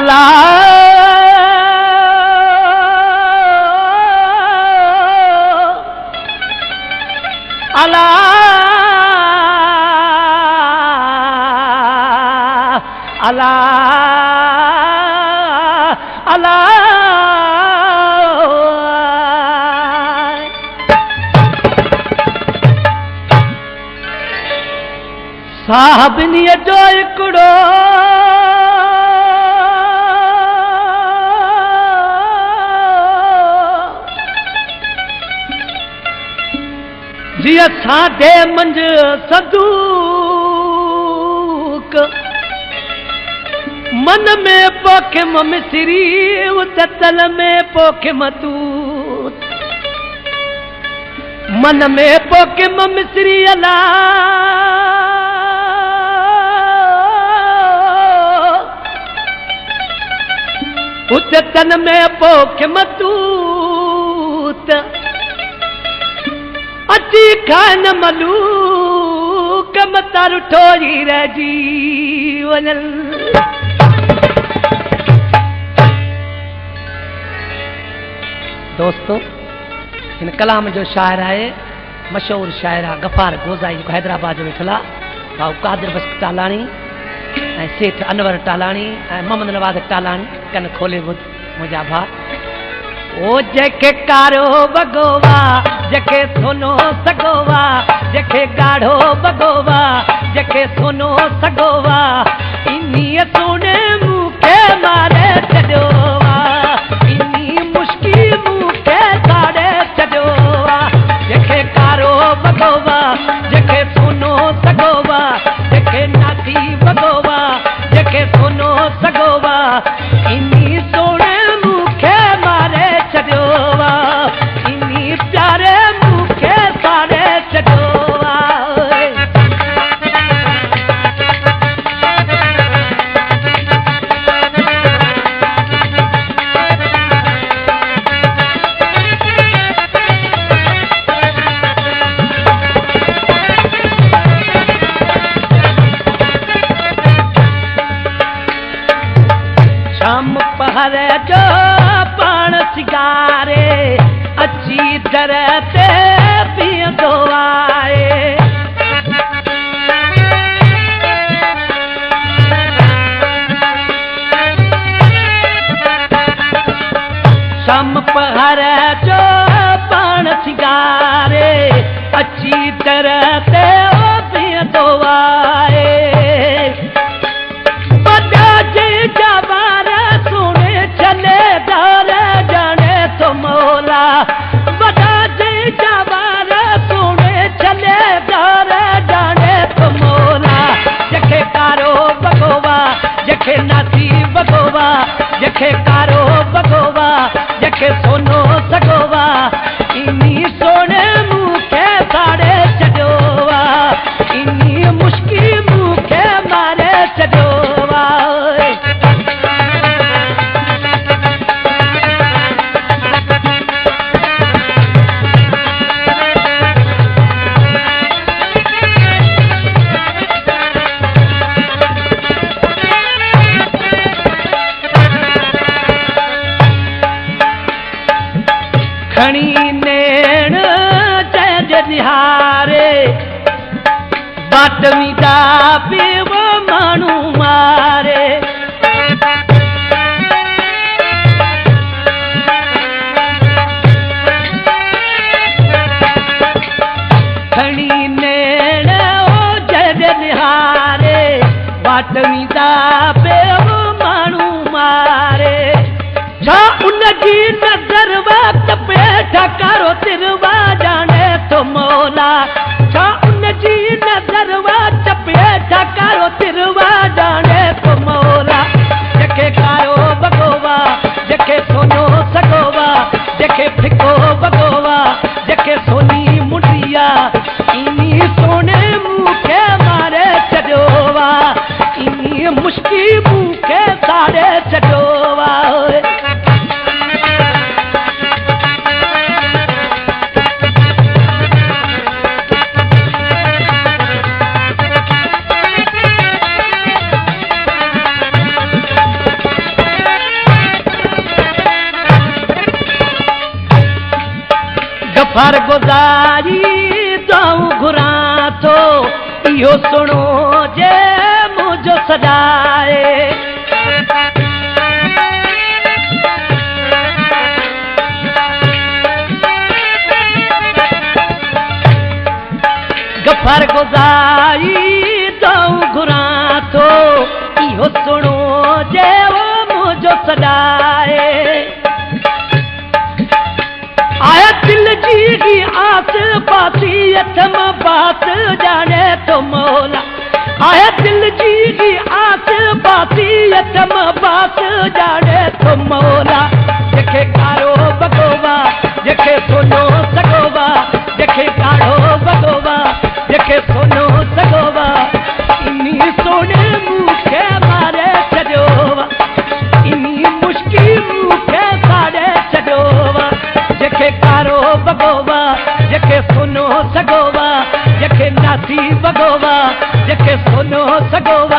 अला अला अला अला साहबिनीअ जो हिकिड़ो जीअं साधे मंझ सदूक मन में पोखे मिसरी तल में पोखे मतूत मन में पोखे मिसरी अला उते तन में पोखे मतूत अची खान मलू कम तार ठोरी रजी वनल दोस्तों इन कलाम जो शायर है मशहूर शायर है गफ़ार गोज़ाई जो हैदराबाद जो वेठल आहे भाऊ कादिर बख्श टालाणी ऐं सेठ अनवर टालाणी ऐं मोहम्मद नवाज़ टालाणी कन खोले ॿुध मुंहिंजा भाउ ओ जेके कारो बगोवा जेके सोनो सगोवा जेके गाढ़ो बगोवा जेके सोनो सगोवा इन्हीअ सोने मूंखे मारे छॾियो इन्ही मुश्की मूंखे साड़े छॾियो जेके कारो बगोवा जेके सोनो सगोवा जेके नासी बगोवा जेके सोनो सगोवा इन्ही सोने मूंखे मारे छॾियो इन्ही प्यारे मूंखे साड़े छॾियो शाम पहर जो पाण सिगारे अची दर ते पीअंदो आहे शाम पहर जो पाण सिगारे अची दर ते पीअंदो आहे मौला बड़ा जे जवार सोने चले दार जाने तो मौला जेके कारो बगोवा जेके नासी बगोवा जेके कारो बगोवा जेके सोनो सगोवा इन्ही सोने मूंखे साड़े छॾियो इन्ही मुश्की मूंखे मारे छॾियो खणी नेण चंद निहारे बाट वीदा पीव माण्हू मारे खणी नेण चंद निहारे बाट वीदा पीव माण्हू मारे छा उनजी नज़र वक्त पे ठकारो तिरवा जाने तो मौला छा उनजी नज़र वक्त पे ठकारो तिरवा जाने तो मौला जेके कारो बगोवा जेके सोनो सगोवा जेके फिको बगोवा जेके सोनी मुंडिया इन्ही सोने मूंखे मारे छॾियो इन्ही गफ़ार गुज़ारी दाऊं घुरा थो इहो सुणो जे मुंहिंजो सजाए गफ़ार गुज़ारी दाऊं घुरा थो इहो सुणो जे मुंहिंजो सजाए आया दिल जी आस पासी अथम बात जाने तो मौला आया दिल जी आस पासी अथम बात जाने तो मौला जेके कारो बगोवा जेके सोनो सगोवा जेके कारो बगोवा जेके सोनो सगोवा इनी सोने मुखे मारे छॾियोवा इनी मुश्की मुखे साड़े छॾियोवा जेके कारो बगोवा जेके सोनो सगोवा जेके नासी बगोवा जेके सोनो सगोवा